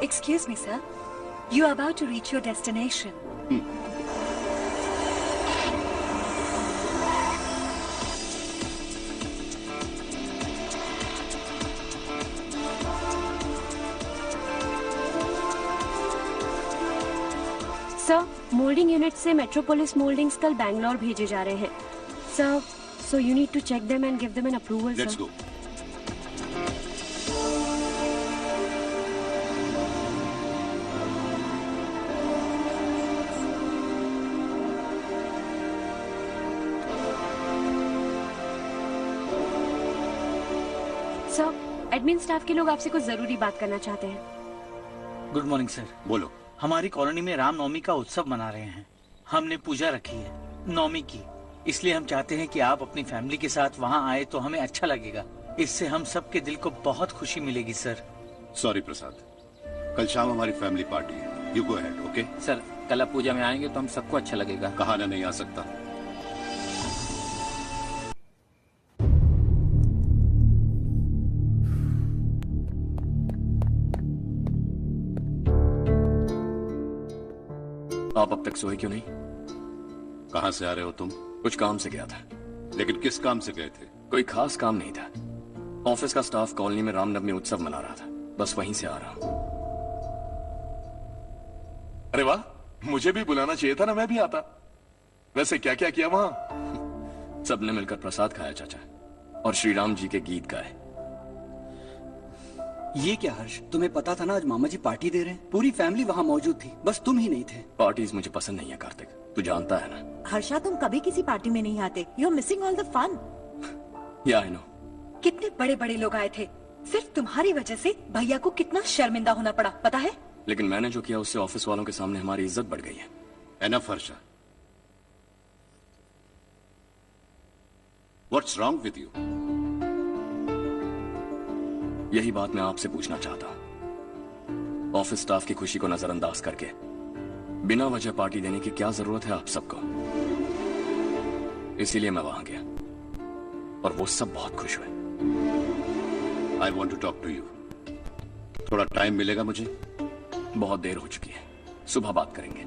Excuse me, sir. You are about to reach your destination. Sir, moulding unit से metropolis mouldings कल बैंगलोर भेजे जा रहे हैं। Sir, so you need to check them and give them an approval, sir. Let's go. Sir, admin staff के लोग आपसे कुछ जरूरी बात करना चाहते हैं। Good morning sir. बोलो। हमारी कॉलोनी में रामनवमी का उत्सव मना रहे हैं। हमने पूजा रखी है नवमी की, इसलिए हम चाहते हैं कि आप अपनी फैमिली के साथ वहाँ आए तो हमें अच्छा लगेगा। इससे हम सबके दिल को बहुत खुशी मिलेगी सर। सॉरी प्रसाद, कल शाम हमारी फैमिली पार्टी है। You go ahead, okay? Sir, कल आप पूजा में आएंगे तो हम सबको अच्छा लगेगा। कहा ना नहीं आ सकता। आप अब तक सोए क्यों नहीं? कहाँ से आ रहे हो तुम? कुछ काम से गया था। लेकिन किस काम से गए थे? कोई खास काम नहीं था। ऑफिस का स्टाफ कॉलोनी में रामनवमी उत्सव मना रहा था, बस वहीं से आ रहा हूं। अरे वाह, मुझे भी बुलाना चाहिए था ना, मैं भी आता। वैसे क्या क्या किया वहां? सबने मिलकर प्रसाद खाया चाचा, और श्री राम जी के गीत गाए। ये क्या हर्ष, तुम्हें पता था ना आज मामा जी पार्टी दे रहे हैं? पूरी फैमिली वहाँ मौजूद थी, बस तुम ही नहीं थे। पार्टीज मुझे पसंद नहीं है कार्तिक, तू जानता है ना। हर्षा, तुम कभी किसी पार्टी में नहीं आते। You are missing all the fun. Yeah I no. कितने बड़े बड़े लोग आए थे, सिर्फ तुम्हारी वजह से भैया को कितना शर्मिंदा होना पड़ा, पता है? लेकिन मैंने जो किया उससे ऑफिस वालों के सामने हमारी इज्जत बढ़ गई है। Enough Harsha, what's wrong with you? यही बात मैं आपसे पूछना चाहता हूं। ऑफिस स्टाफ की खुशी को नजरअंदाज करके बिना वजह पार्टी देने की क्या जरूरत है आप सबको? इसीलिए मैं वहां गया और वो सब बहुत खुश हुए। I want to talk to you. थोड़ा टाइम मिलेगा मुझे? बहुत देर हो चुकी है, सुबह बात करेंगे।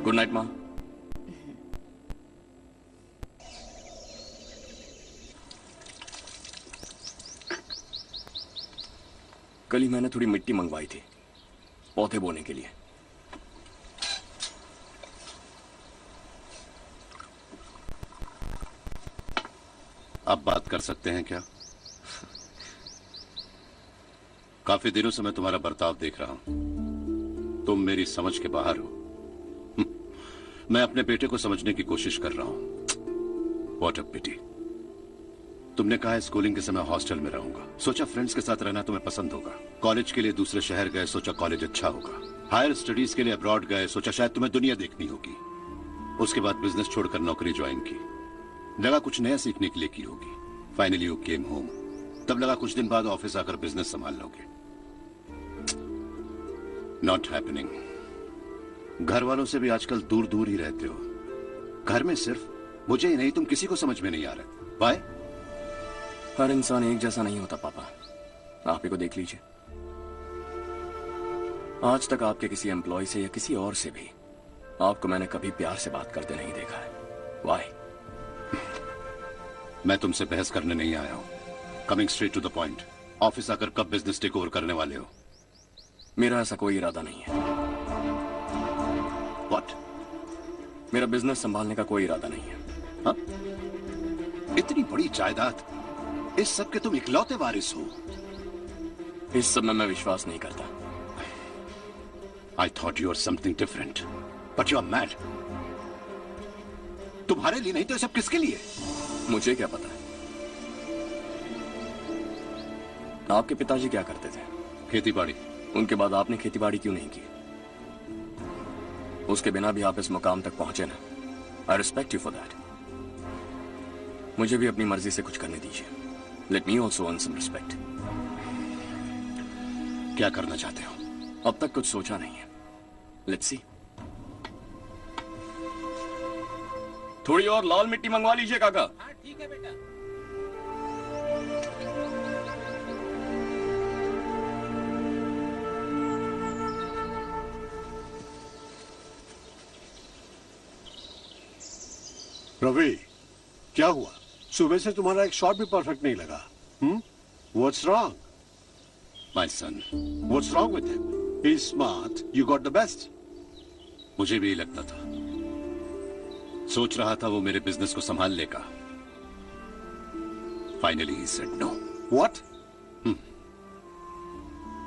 गुड नाइट माँ। कल ही मैंने थोड़ी मिट्टी मंगवाई थी पौधे बोने के लिए। आप बात कर सकते हैं क्या? काफी दिनों से मैं तुम्हारा बर्ताव देख रहा हूं। तुम मेरी समझ के बाहर हो। मैं अपने बेटे को समझने की कोशिश कर रहा हूं। व्हाट अ पिटी। तुमने कहा स्कूलिंग के समय हॉस्टल में रहूंगा, सोचा फ्रेंड्स के साथ रहना तुम्हें पसंद होगा। कॉलेज के लिए दूसरे शहर गए, सोचा कॉलेज अच्छा होगा। हायर स्टडीज के लिए अब्रॉड गए, सोचा शायद तुम्हें दुनिया देखनी होगी। उसके बाद बिजनेस छोड़कर नौकरी ज्वाइन की, लगा कुछ नया सीखने के लिए की होगी। फाइनली यू केम होम, तब लगा कुछ दिन बाद ऑफिस आकर बिजनेस संभाल लोगे। Not happening. घर वालों से भी आजकल दूर दूर ही रहते हो। घर में सिर्फ मुझे ही नहीं, तुम किसी को समझ में नहीं आ रहे। बाय। हर इंसान एक जैसा नहीं होता पापा, आप ही को देख लीजिए। आज तक आपके किसी एम्प्लॉय से या किसी और से भी आपको मैंने कभी प्यार से बात करते नहीं देखा है। वाई? मैं तुमसे बहस करने नहीं आया हूं। Coming straight to the point. Office आकर कब बिजनेस टेक ओवर करने वाले हो? मेरा ऐसा कोई इरादा नहीं है। व्हाट? मेरा बिजनेस संभालने का कोई इरादा नहीं है। हाँ? इतनी बड़ी जायदाद, इस सब के तुम इकलौते वारिस हो। इस सब में मैं विश्वास नहीं करता। I thought you were something different, but you are mad. तुम्हारे लिए नहीं तो ये सब किसके लिए? मुझे क्या पता है। आपके पिताजी क्या करते थे? खेती बाड़ी। उनके बाद आपने खेती बाड़ी क्यों नहीं की? उसके बिना भी आप इस मुकाम तक पहुंचे ना। I respect you for that. मुझे भी अपनी मर्जी से कुछ करने दीजिए। Let me also earn some respect. क्या करना चाहते हो? अब तक कुछ सोचा नहीं है। Let's see. थोड़ी और लाल मिट्टी मंगवा लीजिए काका। हाँ ठीक है बेटा। रवि, क्या हुआ? सुबह से तुम्हारा एक शॉट भी परफेक्ट नहीं लगा। What's wrong? My son. What's wrong with him? He's smart. You got the best. मुझे भी लगता था, सोच रहा था वो मेरे बिजनेस को संभाल लेगा। Finally he said no. What?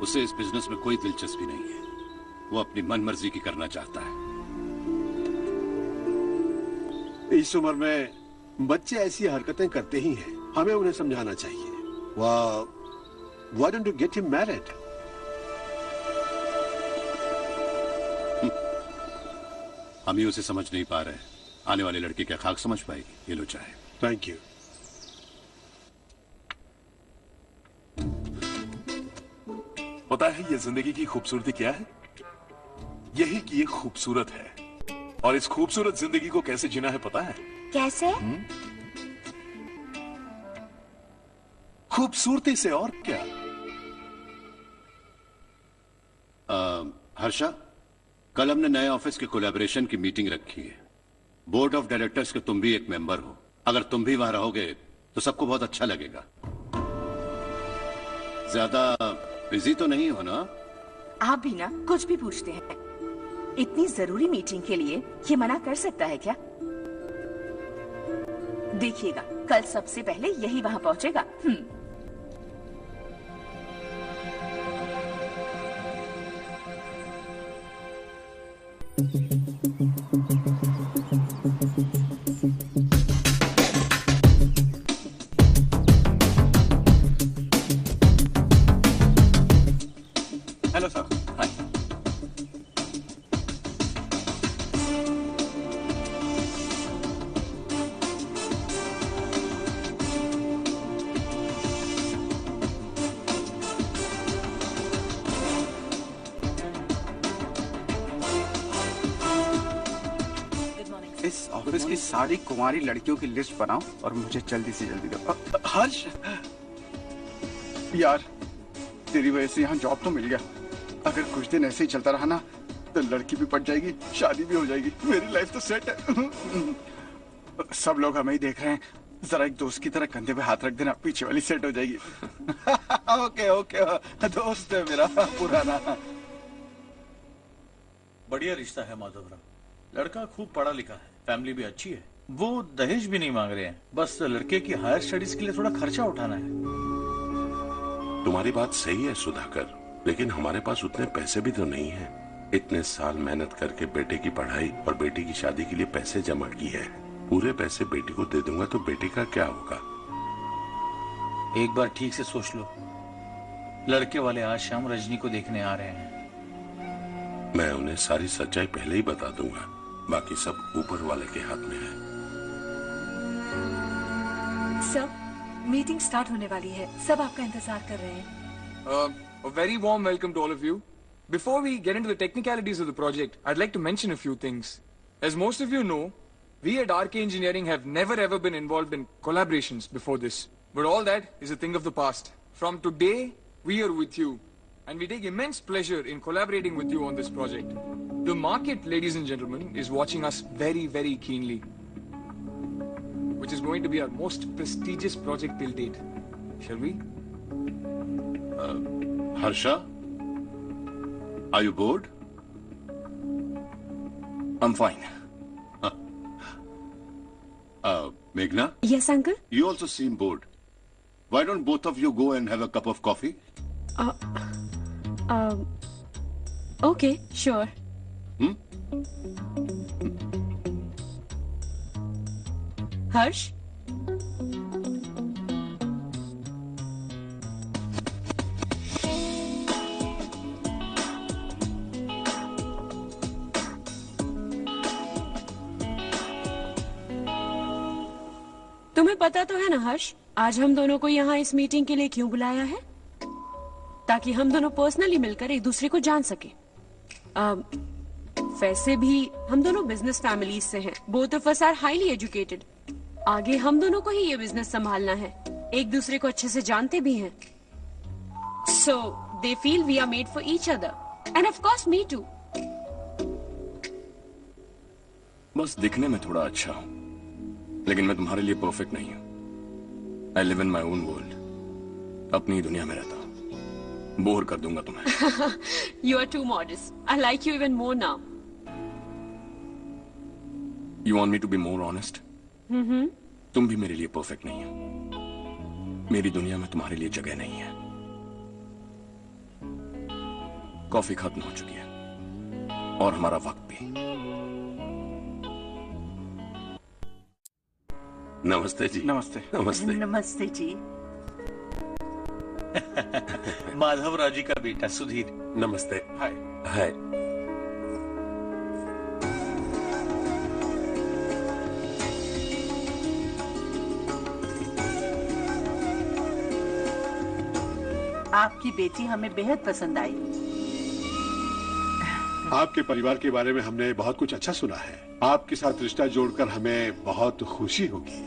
उसे इस बिजनेस में कोई दिलचस्पी नहीं है। वो अपनी मनमर्जी की करना चाहता है। इस उम्र में बच्चे ऐसी हरकतें करते ही हैं। हमें उन्हें समझाना चाहिए। Why don't you get him married? हम ही उसे समझ नहीं पा रहे। आने वाली लड़की क्या खाक समझ पाएगी? ये लो चाहे। Thank you. पता है ये जिंदगी की खूबसूरती क्या है? यही कि ये खूबसूरत है, और इस खूबसूरत जिंदगी को कैसे जीना है पता है? कैसे? खूबसूरती से, और क्या। हर्षा, कल हमने नए ऑफिस के कोलैबोरेशन की मीटिंग रखी है। बोर्ड ऑफ डायरेक्टर्स के तुम भी एक मेंबर हो। अगर तुम भी वहां रहोगे तो सबको बहुत अच्छा लगेगा। ज्यादा बिजी तो नहीं हो ना? आप भी ना कुछ भी पूछते हैं। इतनी जरूरी मीटिंग के लिए ये मना कर सकता है क्या? देखिएगा, कल सबसे पहले यही वहां पहुंचेगा। Hello sir. हाय। इस ऑफिस की सारी कुंवारी लड़कियों की लिस्ट बनाओ और मुझे जल्दी से जल्दी दो। हर्ष, यार तेरी वजह से यहाँ जॉब तो मिल गया। अगर कुछ दिन ऐसे ही चलता रहा ना तो लड़की भी पट जाएगी, शादी भी हो जाएगी, मेरी लाइफ तो सेट है। सब लोग हमें ही देख रहे हैं, जरा एक दोस्त की तरह कंधे पे हाथ रख देना, पीछे वाली सेट हो जाएगी। ओके ओके, दोस्त है मेरा पुराना। बढ़िया रिश्ता है माधवराव। लड़का खूब पढ़ा लिखा है, फैमिली भी अच्छी है। वो दहेज भी नहीं मांग रहे हैं, बस लड़के की हायर स्टडीज के लिए थोड़ा खर्चा उठाना है। तुम्हारी बात सही है सुधाकर, लेकिन हमारे पास उतने पैसे भी तो नहीं है। इतने साल मेहनत करके बेटे की पढ़ाई और बेटी की शादी के लिए पैसे जमा किए हैं। पूरे पैसे बेटी को दे दूंगा तो बेटी का क्या होगा? एक बार ठीक से सोच लो। लड़के वाले आज शाम रजनी को देखने आ रहे हैं। मैं उन्हें सारी सच्चाई पहले ही बता दूंगा, बाकी सब ऊपर वाले के हाथ में है। सर, मीटिंग स्टार्ट होने वाली है। सब आपका इंतजार कर रहे हैं। A very warm welcome to all of you. Before we get into the technicalities of the project, I'd like to mention a few things. As most of you know, we at RK Engineering have never ever been involved in collaborations before this. But all that is a thing of the past. From today, we are with you. And we take immense pleasure in collaborating with you on this project. The market, ladies and gentlemen, is watching us very, very keenly. Which is going to be our most prestigious project till date. Shall we? Harsha, are you bored? I'm fine. Meghna? Yes, uncle? You also seem bored. Why don't both of you go and have a cup of coffee? Okay, sure. Harsh? तुम्हें पता तो है ना हर्ष, आज हम दोनों को यहाँ इस मीटिंग के लिए क्यों बुलाया है? ताकि हम दोनों पर्सनली मिलकर एक दूसरे को जान सके। वैसे भी हम दोनों बिजनेस फैमिलीज से हैं। Both of us are highly educated. आगे हम दोनों को ही ये बिजनेस संभालना है। एक दूसरे को अच्छे से जानते भी हैं। So they feel we are made for each other and of course me too. बस दिखने में थोड़ा अच्छा हूं, लेकिन मैं तुम्हारे लिए परफेक्ट नहीं हूं। I live in my own world, अपनी दुनिया में रहता हूं। बोर कर दूंगा तुम्हें। You are too modest. I like you even more now. You want me to be more honest? तुम भी मेरे लिए परफेक्ट नहीं हो। मेरी दुनिया में तुम्हारे लिए जगह नहीं है। कॉफी खत्म हो चुकी है और हमारा वक्त भी। नमस्ते जी। नमस्ते। नमस्ते। नमस्ते जी। माधवराव जी का बेटा सुधीर। नमस्ते। हाय। हाय। आपकी बेटी हमें बेहद पसंद आई। आपके परिवार के बारे में हमने बहुत कुछ अच्छा सुना है। आपके साथ रिश्ता जोड़कर हमें बहुत खुशी होगी।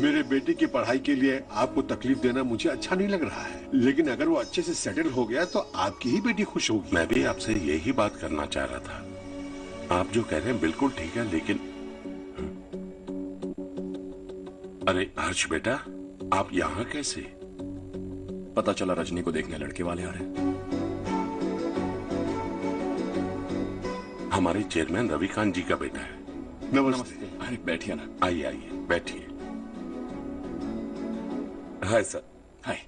मेरे बेटे की पढ़ाई के लिए आपको तकलीफ देना मुझे अच्छा नहीं लग रहा है, लेकिन अगर वो अच्छे से सेटल हो गया तो आपकी ही बेटी खुश होगी। मैं भी आपसे यही बात करना चाह रहा था। आप जो कह रहे हैं बिल्कुल ठीक है, लेकिन अरे हर्ष बेटा, आप यहाँ कैसे? पता चला रजनी को देखने लड़के वाले आ रहे हैं। हमारे चेयरमैन रविकांत जी का बेटा है। नमस्ते। अरे बैठिए ना। आइए आइए बैठिए। Hi sir. हाय।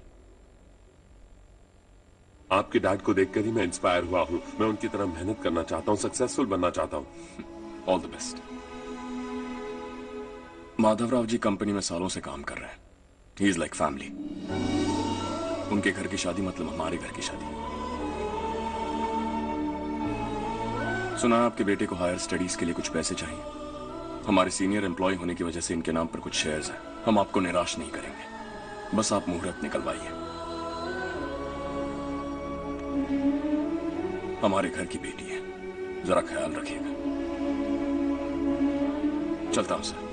आपके डैड को देखकर ही मैं इंस्पायर हुआ हूँ। मैं उनकी तरह मेहनत करना चाहता हूँ, सक्सेसफुल बनना चाहता हूँ। All the best. Madhavrao ji company में सालों से काम कर रहे हैं। He is like family. उनके घर की शादी मतलब हमारे घर की शादी। सुना आपके बेटे को हायर स्टडीज के लिए कुछ पैसे चाहिए। हमारे सीनियर एम्प्लॉय होने की वजह से इनके नाम पर कुछ शेयर्स हैं। हम आपको निराश नहीं करेंगे, बस आप मुहूर्त निकलवाइए। हमारे घर की बेटी है, जरा ख्याल रखिएगा। चलता हूं सर।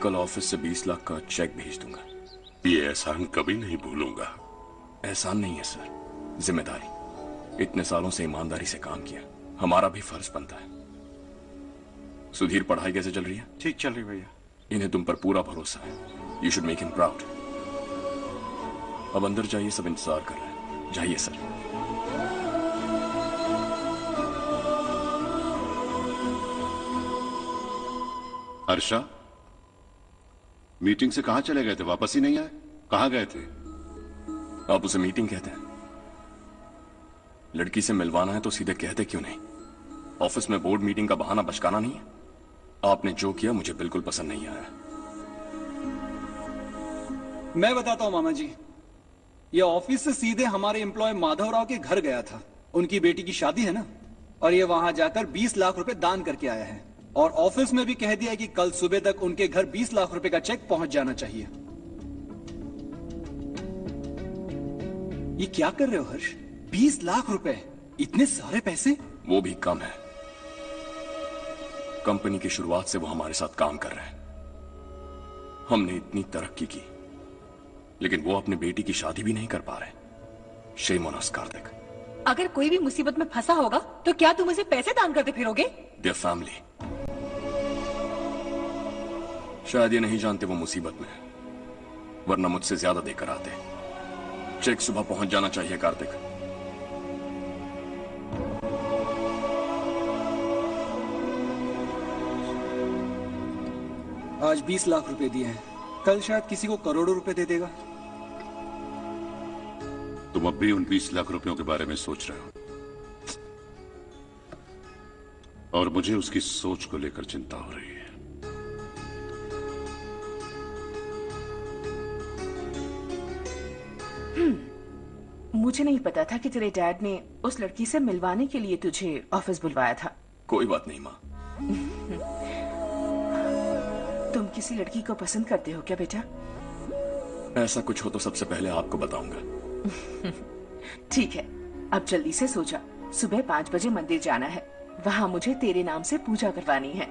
कल ऑफिस से 20 लाख का चेक भेज दूंगा। ये एहसान कभी नहीं भूलूंगा। एहसान नहीं है सर, जिम्मेदारी। इतने सालों से ईमानदारी से काम किया, हमारा भी फर्ज बनता है। सुधीर, पढ़ाई कैसे चल रही है? ठीक चल रही भैया। इन्हें तुम पर पूरा भरोसा है। You should make him proud. अब अंदर जाइए, सब इंतजार कर रहे हैं। जाइए सर। हर्षा, मीटिंग से कहां चले गए थे? वापस ही नहीं आए? कहां गए थे? आप उसे मीटिंग कहते हैं? लड़की से मिलवाना है तो सीधे कहते क्यों नहीं? ऑफिस में बोर्ड मीटिंग का बहाना बचकाना नहीं है। आपने जो किया मुझे बिल्कुल पसंद नहीं आया। मैं बताता हूँ मामा जी, ये ऑफिस से सीधे हमारे एम्प्लॉय माधवराव के घर गया था। उनकी बेटी की शादी है ना, और ये वहां जाकर 20 लाख रुपए दान करके आया है। और ऑफिस में भी कह दिया कि कल सुबह तक उनके घर 20 लाख रुपए का चेक पहुंच जाना चाहिए। ये क्या कर रहे हो हर्ष? 20 लाख रुपए, इतने सारे पैसे? वो भी कम है। कंपनी की शुरुआत से वो हमारे साथ काम कर रहे हैं। हमने इतनी तरक्की की, लेकिन वो अपनी बेटी की शादी भी नहीं कर पा रहे। Shame on us Kartik. अगर कोई भी मुसीबत में फंसा होगा तो क्या तुम उसे पैसे दान करते फिरोगे? Their family. शायद ये नहीं जानते वो मुसीबत में है, वरना मुझसे ज्यादा देकर आते। चेक सुबह पहुंच जाना चाहिए कार्तिक। आज 20 लाख रुपए दिए हैं, कल शायद किसी को करोड़ों रुपए दे देगा। तुम अब भी उन 20 लाख रुपयों के बारे में सोच रहे हो, और मुझे उसकी सोच को लेकर चिंता हो रही है। मुझे नहीं पता था कि तेरे डैड ने उस लड़की से मिलवाने के लिए तुझे ऑफिस बुलवाया था। कोई बात नहीं माँ। तुम किसी लड़की को पसंद करते हो क्या बेटा? ऐसा कुछ हो तो सबसे पहले आपको बताऊंगा। ठीक है, अब जल्दी से सो जा। सुबह 5 बजे मंदिर जाना है, वहाँ मुझे तेरे नाम से पूजा करवानी है।